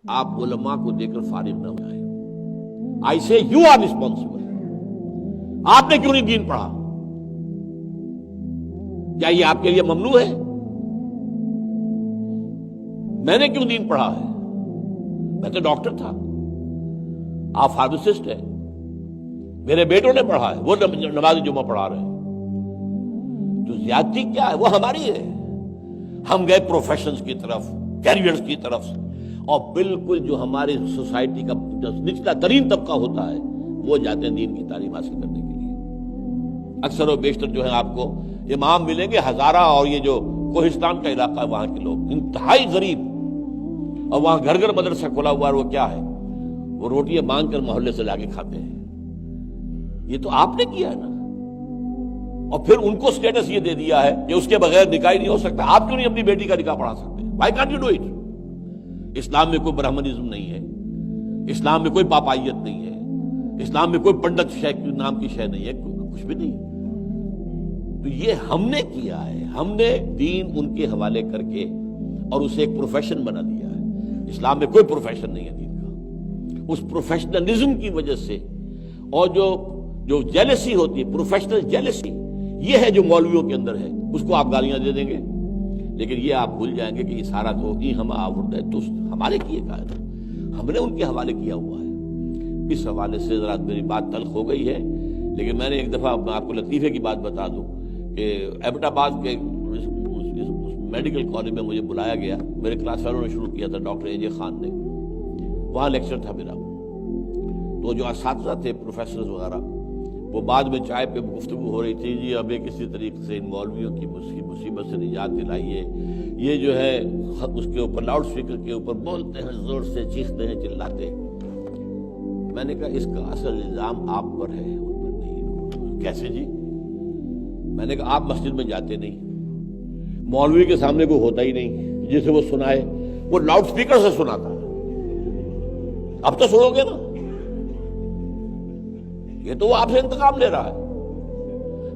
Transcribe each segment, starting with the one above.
آپ علماء کو دے کر فارغ نہ ہو جائیں. آئی سے یو آر ریسپانسبل. آپ نے کیوں نہیں دین پڑھا؟ کیا یہ آپ کے لیے ممنوع ہے؟ میں نے کیوں دین پڑھا ہے؟ میں تو ڈاکٹر تھا، آپ فارماسسٹ ہیں. میرے بیٹوں نے پڑھا ہے، وہ نماز جمعہ پڑھا رہے ہیں. تو زیادتی کیا ہے؟ وہ ہماری ہے. ہم گئے پروفیشنز کی طرف، کیریئرز کی طرف، اور بالکل جو ہماری سوسائٹی کا نچلا ترین طبقہ ہوتا ہے وہ جاتے ہیں دین کی تعلیم حاصل کرنے کے لیے. اکثر و بیشتر جو ہے آپ کو امام ملیں گے ہزارہ، اور یہ جو کوہستان کا علاقہ ہے وہاں کے لوگ انتہائی غریب، اور وہاں گھر گھر مدرسہ کھلا ہوا ہے. وہ کیا ہے؟ وہ روٹیاں مانگ کر محلے سے لا کے کھاتے ہیں. یہ تو آپ نے کیا ہے نا. اور پھر ان کو سٹیٹس یہ دے دیا ہے کہ اس کے بغیر نکاح نہیں ہو سکتا. آپ کیوں نہیں اپنی بیٹی کا نکاح پڑھا سکتے؟ Why can't you do it? اسلام میں کوئی برہمنزم نہیں ہے، اسلام میں کوئی پاپائیت نہیں ہے، اسلام میں کوئی پنڈت نام کی شے نہیں ہے، کچھ بھی نہیں ہے. تو یہ ہم نے کیا ہے. ہم نے دین ان کے حوالے کر کے اور اسے ایک پروفیشن بنا دیا ہے. اسلام میں کوئی پروفیشن نہیں ہے دین کا. اس پروفیشنلزم کی وجہ سے، اور جو جیلسی ہوتی ہے، پروفیشنل جیلسی، یہ ہے جو مولویوں کے اندر ہے. اس کو آپ گالیاں دے دیں گے، لیکن یہ آپ بھول جائیں گے کہ یہ سارا تو ہم آورد ہے تو ہمارے کیے کا ہے، ہم نے ان کے حوالے کیا ہوا ہے. اس حوالے سے ذرا میری بات تلخ ہو گئی ہے، لیکن میں نے ایک دفعہ آپ کو لطیفے کی بات بتا دوں کہ ایبٹ آباد کے میڈیکل کالج میں مجھے بلایا گیا. میرے کلاس فیلو نے شروع کیا تھا، ڈاکٹر اے جے خان نے. وہاں لیکچر تھا میرا. تو جو اساتذہ تھے، پروفیسرز وغیرہ، وہ بعد میں چائے پہ گفتگو ہو رہی تھی. جی ہمیں کسی طریقے سے ان مولویوں کی مصیبت سے نجات دلائیے. یہ جو ہے اس کے اوپر لاؤڈ اسپیکر کے اوپر بولتے ہیں، زور سے چیختے ہیں، چلاتے ہیں. میں نے کہا اس کا اصل الزام آپ پر ہے، ان پر نہیں. کیسے جی؟ میں نے کہا آپ مسجد میں جاتے نہیں، مولوی کے سامنے کوئی ہوتا ہی نہیں جسے وہ سنائے. وہ لاؤڈ اسپیکر سے سناتا ہے. اب تو سنو گے نا. یہ تو وہ آپ سے انتقام لے رہا ہے.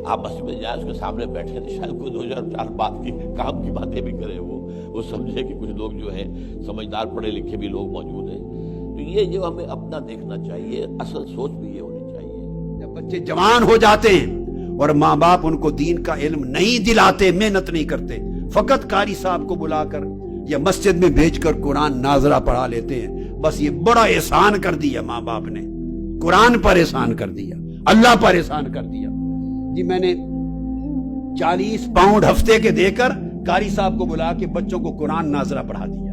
آپ مسجد میں جائیں، اس کے سامنے بیٹھے تھے، شاید کوئی 2004 بات کی کام کی باتیں بھی کرے. وہ سمجھے کہ کچھ لوگ جو ہیں سمجھدار پڑھے لکھے بھی لوگ موجود ہیں. تو یہ جو ہمیں اپنا دیکھنا چاہیے، اصل سوچ بھی یہ ہونی چاہیے. جب بچے جوان ہو جاتے ہیں اور ماں باپ ان کو دین کا علم نہیں دلاتے، محنت نہیں کرتے، فقط قاری صاحب کو بلا کر یا مسجد میں بھیج کر قرآن ناظرہ پڑھا لیتے ہیں، بس یہ بڑا احسان کر دیا ماں باپ نے. قرآن پر احسان کر دیا، اللہ پر احسان کر دیا. جی میں نے 40 پاؤنڈ ہفتے کے دے کر قاری صاحب کو بلا کے بچوں کو قرآن ناظرہ پڑھا دیا،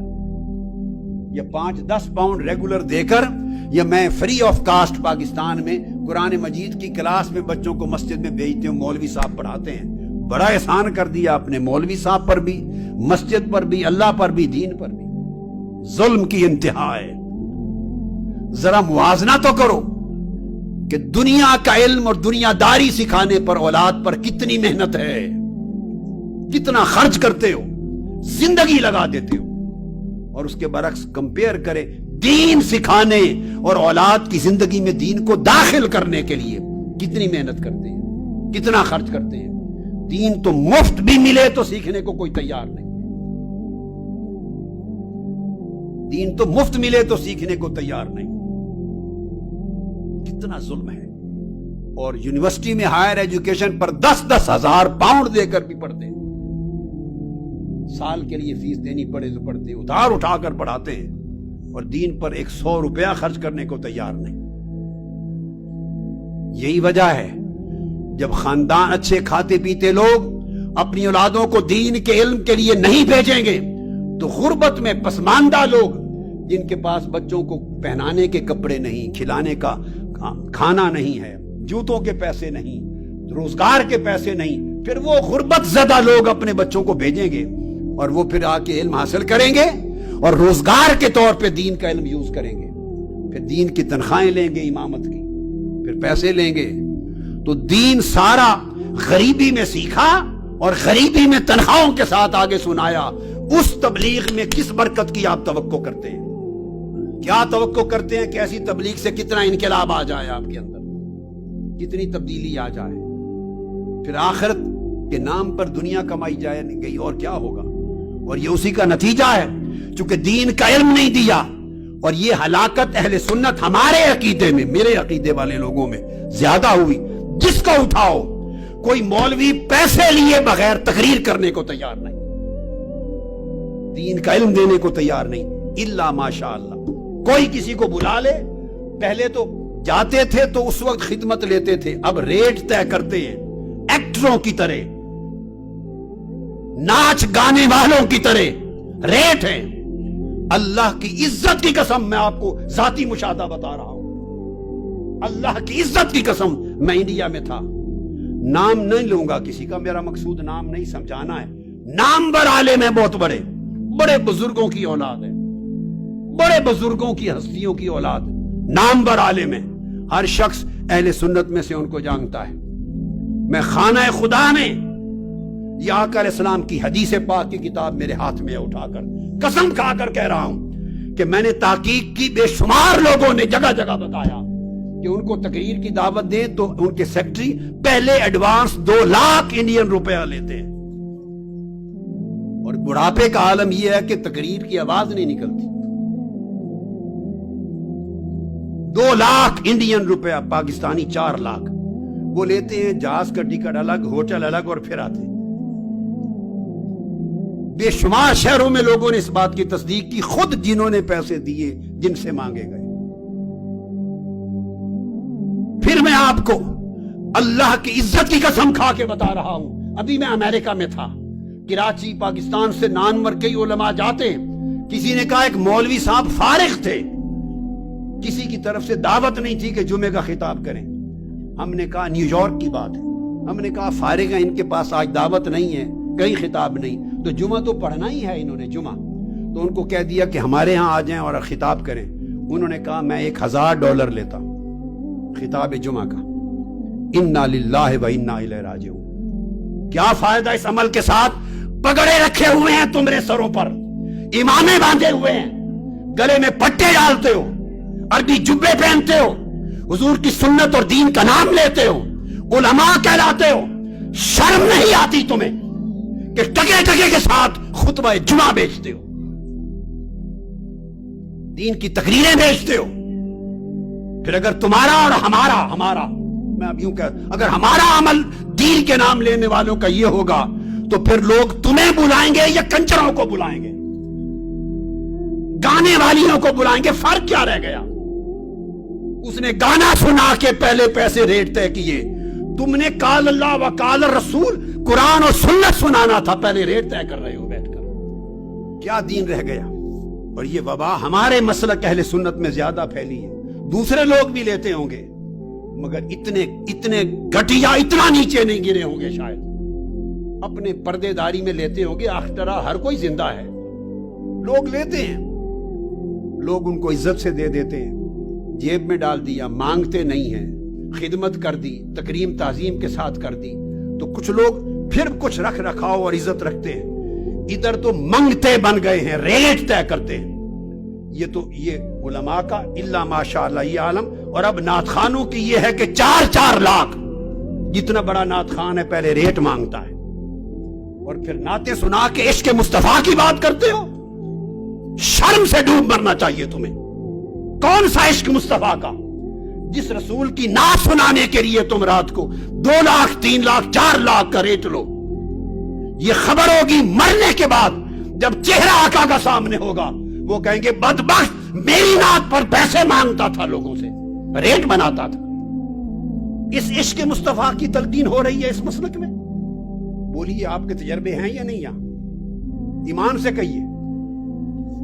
یا 5-10 پاؤنڈ ریگولر دے کر، یا میں فری آف کاسٹ پاکستان میں قرآن مجید کی کلاس میں بچوں کو مسجد میں بھیجتے ہوں، مولوی صاحب پڑھاتے ہیں. بڑا احسان کر دیا اپنے مولوی صاحب پر بھی، مسجد پر بھی، اللہ پر بھی، دین پر بھی. ظلم کی انتہا ہے. ذرا موازنہ تو کرو کہ دنیا کا علم اور دنیا داری سکھانے پر اولاد پر کتنی محنت ہے، کتنا خرچ کرتے ہو، زندگی لگا دیتے ہو. اور اس کے برعکس کمپیئر کرے دین سکھانے اور اولاد کی زندگی میں دین کو داخل کرنے کے لیے کتنی محنت کرتے ہیں، کتنا خرچ کرتے ہیں. دین تو مفت بھی ملے تو سیکھنے کو کوئی تیار نہیں. دین تو مفت ملے تو سیکھنے کو تیار نہیں. کتنا ظلم ہے. اور یونیورسٹی میں ہائر ایجوکیشن پر 10-10 ہزار پاؤنڈ دے کر بھی پڑھتے ہیں. سال کے لیے فیس دینی پڑے تو پڑھتے ہیں، ادھار اٹھا کر پڑھاتے ہیں، اور دین پر 100 روپیہ خرچ کرنے کو تیار نہیں. یہی وجہ ہے جب خاندان اچھے کھاتے پیتے لوگ اپنی اولادوں کو دین کے علم کے لیے نہیں بھیجیں گے تو غربت میں پسماندہ لوگ، جن کے پاس بچوں کو پہنانے کے کپڑے نہیں، کھلانے کا کھانا نہیں ہے، جوتوں کے پیسے نہیں، روزگار کے پیسے نہیں، پھر وہ غربت زدہ لوگ اپنے بچوں کو بھیجیں گے، اور وہ پھر آ کے علم حاصل کریں گے اور روزگار کے طور پہ دین کا علم یوز کریں گے. پھر دین کی تنخواہیں لیں گے، امامت کی، پھر پیسے لیں گے. تو دین سارا غریبی میں سیکھا اور غریبی میں تنخواہوں کے ساتھ آگے سنایا. اس تبلیغ میں کس برکت کی آپ توقع کرتے ہیں؟ کیا توقع کرتے ہیں کہ ایسی تبلیغ سے کتنا انقلاب آ جائے آپ کے اندر، کتنی تبدیلی آ جائے، پھر آخرت کے نام پر دنیا کمائی جائے گئی اور کیا ہوگا. اور یہ اسی کا نتیجہ ہے. چونکہ دین کا علم نہیں دیا اور یہ ہلاکت اہل سنت ہمارے عقیدے میں، میرے عقیدے والے لوگوں میں زیادہ ہوئی. جس کو اٹھاؤ کوئی مولوی پیسے لیے بغیر تقریر کرنے کو تیار نہیں، دین کا علم دینے کو تیار نہیں، الا ماشاء اللہ. کوئی کسی کو بلا لے، پہلے تو جاتے تھے تو اس وقت خدمت لیتے تھے، اب ریٹ طے کرتے ہیں ایکٹروں کی طرح، ناچ گانے والوں کی طرح ریٹ ہے. اللہ کی عزت کی قسم میں آپ کو ذاتی مشاہدہ بتا رہا ہوں، اللہ کی عزت کی قسم. میں انڈیا میں تھا، نام نہیں لوں گا کسی کا، میرا مقصود نام نہیں سمجھانا ہے. نامور عالم ہیں، بہت بڑے بڑے بزرگوں کی اولاد ہے، بڑے بزرگوں کی ہستیوں کی اولاد، نامور عالم ہیں. ہر شخص اہل سنت میں سے ان کو جانتا ہے. میں خانہ خدا میں یہ آقا علیہ السلام کی حدیث پاک کی کتاب میرے ہاتھ میں اٹھا کر قسم کھا کر کہہ رہا ہوں کہ میں نے تحقیق کی، بے شمار لوگوں نے جگہ جگہ بتایا کہ ان کو تقریر کی دعوت دیں تو ان کے سیکرٹری پہلے ایڈوانس 2 لاکھ انڈین روپیہ لیتے ہیں. اور بڑھاپے کا عالم یہ ہے کہ تقریر کی آواز نہیں نکلتی. 2 لاکھ انڈین روپیہ، پاکستانی 4 لاکھ وہ لیتے ہیں. جہاز کا ٹکٹ الگ، ہوٹل الگ، اور پھر آتے ہیں. بے شمار شہروں میں لوگوں نے اس بات کی تصدیق کی، خود جنہوں نے پیسے دیے، جن سے مانگے گئے. پھر میں آپ کو اللہ کی عزت کی قسم کھا کے بتا رہا ہوں، ابھی میں امریکہ میں تھا، کراچی پاکستان سے نامور کئی علماء جاتے ہیں. کسی نے کہا ایک مولوی صاحب فارغ تھے، کسی کی طرف سے دعوت نہیں تھی کہ جمعے کا خطاب کریں. ہم نے کہا نیو یارک کی بات ہے، ہم نے کہا فارغ ہیں، ان کے پاس آج دعوت نہیں ہے، کہیں خطاب نہیں، تو جمعہ تو پڑھنا ہی ہے انہوں نے جمعہ. تو ان کو کہہ دیا کہ ہمارے ہاں آ جائیں اور خطاب کریں. انہوں نے کہا میں $1000 لیتا ہوں خطاب جمعہ کا. انا للہ و انا الیہ راجعون. کیا فائدہ اس عمل کے ساتھ؟ پگڑے رکھے ہوئے ہیں تمہارے سروں پر، امامے باندھے ہوئے ہیں، گلے میں پٹے ڈالتے ہو، عربی جبے پہنتے ہو، حضور کی سنت اور دین کا نام لیتے ہو، علماء کہلاتے ہو. شرم نہیں آتی تمہیں کہ ٹکے ٹکے کے ساتھ خطبہ جمعہ بیچتے ہو، دین کی تقریریں بیچتے ہو؟ پھر اگر تمہارا اور ہمارا میں اب یوں کہ اگر ہمارا عمل دین کے نام لینے والوں کا یہ ہوگا تو پھر لوگ تمہیں بلائیں گے یا کنچروں کو بلائیں گے، گانے والیوں کو بلائیں گے؟ فرق کیا رہ گیا؟ اس نے گانا سنا کے پہلے پیسے ریٹ طے کیے، تم نے قال اللہ و قال الرسول قرآن اور سنت سنانا تھا، پہلے ریٹ طے کر رہے ہو بیٹھ کر. کیا دین رہ گیا؟ اور یہ وبا ہمارے مسلک اہل سنت میں زیادہ پھیلی ہے. دوسرے لوگ بھی لیتے ہوں گے مگر اتنے گھٹیا، اتنا نیچے نہیں گرے ہوں گے شاید. اپنے پردے داری میں لیتے ہوں گے. اخترا ہر کوئی زندہ ہے، لوگ لیتے ہیں، لوگ ان کو عزت سے دے دیتے ہیں، جیب میں ڈال دیا، مانگتے نہیں ہیں، خدمت کر دی، تکریم تعظیم کے ساتھ کر دی. تو کچھ لوگ پھر کچھ رکھ رکھاؤ اور عزت رکھتے ہیں، ادھر تو منگتے بن گئے ہیں، ریٹ طے کرتے ہیں. یہ علماء کا الا ماشاء اللہ یہ عالم. اور اب نعت خانوں کی یہ ہے کہ 4 لاکھ، جتنا بڑا نعت خان ہے پہلے ریٹ مانگتا ہے، اور پھر نعتیں سنا کے عشق مصطفیٰ کی بات کرتے ہو. شرم سے ڈوب مرنا چاہیے تمہیں. کون سا عشق مصطفیٰ کا؟ جس رسول کی نعت سنانے کے لیے تم رات کو 2 لاکھ 3 لاکھ 4 لاکھ کا ریٹ لو. یہ خبر ہوگی مرنے کے بعد، جب چہرہ آقا کا سامنے ہوگا، وہ کہیں گے بدبخت میری نعت پر پیسے مانگتا تھا، لوگوں سے ریٹ بناتا تھا. اس عشق مصطفیٰ کی تلقین ہو رہی ہے اس مسلک میں. بولیے آپ کے تجربے ہیں یا نہیں؟ یہاں ایمان سے کہیے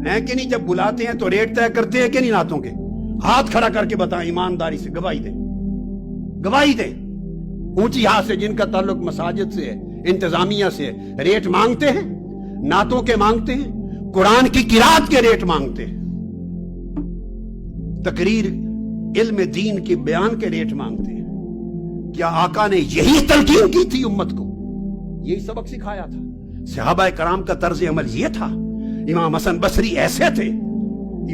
ہیں کہ نہیں؟ جب بلاتے ہیں تو ریٹ طے کرتے ہیں کہ نہیں نعتوں کے؟ ہاتھ کھڑا کر کے بتائیں، ایمانداری سے گواہی دیں. اونچی ہاتھ سے جن کا تعلق مساجد سے ہے، انتظامیہ سے ہے، ریٹ مانگتے ہیں، نعتوں کے مانگتے ہیں، قرآن کی قرات کے ریٹ مانگتے ہیں، تقریر علم دین کے بیان کے ریٹ مانگتے ہیں. کیا آقا نے یہی تلقین کی تھی امت کو؟ یہی سبق سکھایا تھا؟ صحابہ کرام کا طرز عمل یہ تھا؟ امام حسن بصری ایسے تھے؟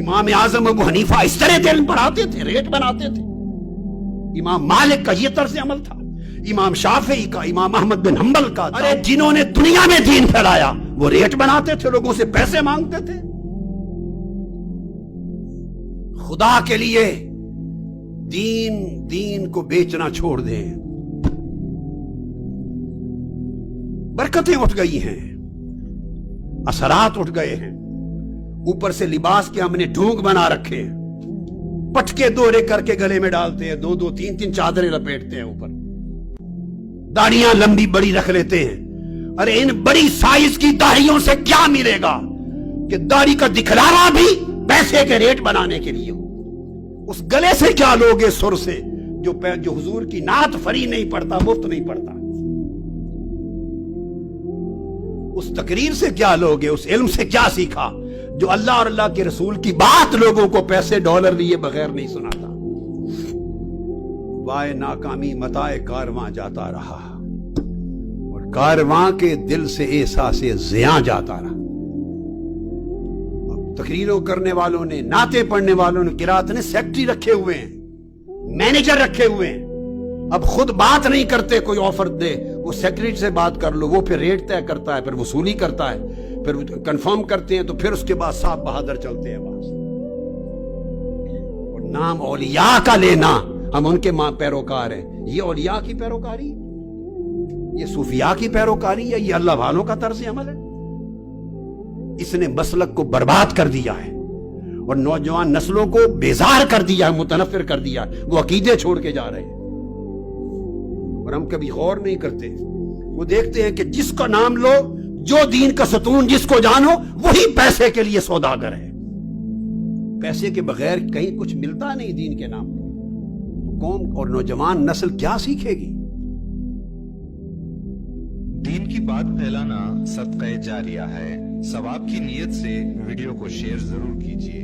امام اعظم ابو حنیفہ اس طرح علم پڑھاتے تھے، ریٹ بناتے تھے؟ امام مالک کا یہ طرز عمل تھا؟ امام شافعی کا، امام احمد بن حنبل کا؟ ارے جنہوں نے دنیا میں دین پھیلایا وہ ریٹ بناتے تھے، لوگوں سے پیسے مانگتے تھے. خدا کے لیے دین کو بیچنا چھوڑ دیں. برکتیں اٹھ گئی ہیں، اثرات اٹھ گئے ہیں. اوپر سے لباس کے ہم نے ڈھونگ بنا رکھے ہیں، پٹکے دورے کر کے گلے میں ڈالتے ہیں، 2 3 چادریں لپیٹتے ہیں اوپر، داڑیاں لمبی بڑی رکھ لیتے ہیں. ارے ان بڑی سائز کی داڑھیوں سے کیا ملے گا کہ داڑھی کا دکھلاوا بھی پیسے کے ریٹ بنانے کے لیے ہو. اس گلے سے کیا لوگے سر سے جو حضور کی نعت فری نہیں پڑتا، مفت نہیں پڑتا. اس تقریر سے کیا لوگے، اس علم سے کیا سیکھا جو اللہ اور اللہ کے رسول کی بات لوگوں کو پیسے ڈالر لیے بغیر نہیں سناتا. وائے ناکامی متائے کارواں جاتا رہا، اور کارواں کے دل سے احساس زیاں جاتا رہا. تقریروں کرنے والوں نے، نعتیں پڑھنے والوں نے، قرات نے سیکٹری رکھے ہوئے ہیں، مینیجر رکھے ہوئے ہیں. اب خود بات نہیں کرتے، کوئی آفر دے وہ سیکرٹری سے بات کر لو، وہ پھر ریٹ طے کرتا ہے، پھر وصولی کرتا ہے، پھر کنفرم کرتے ہیں، تو پھر اس کے بعد صاحب بہادر چلتے ہیں بس. اور نام اولیاء کا لینا، ہم ان کے پیروکار ہیں. یہ اولیاء کی پیروکاری، یہ صوفیاء کی پیروکاری ہے، یہ اللہ والوں کا طرز عمل ہے. اس نے مسلک کو برباد کر دیا ہے اور نوجوان نسلوں کو بیزار کر دیا ہے، متنفر کر دیا ہے. وہ عقیدے چھوڑ کے جا رہے ہیں اور ہم کبھی غور نہیں کرتے. وہ دیکھتے ہیں کہ جس کا نام لو، جو دین کا ستون جس کو جانو، وہی پیسے کے لیے سوداگر ہے. پیسے کے بغیر کہیں کچھ ملتا نہیں دین کے نام پر. قوم اور نوجوان نسل کیا سیکھے گی؟ دین کی بات پھیلانا صدقہ جاریہ ہے. ثواب کی نیت سے ویڈیو کو شیئر ضرور کیجیے.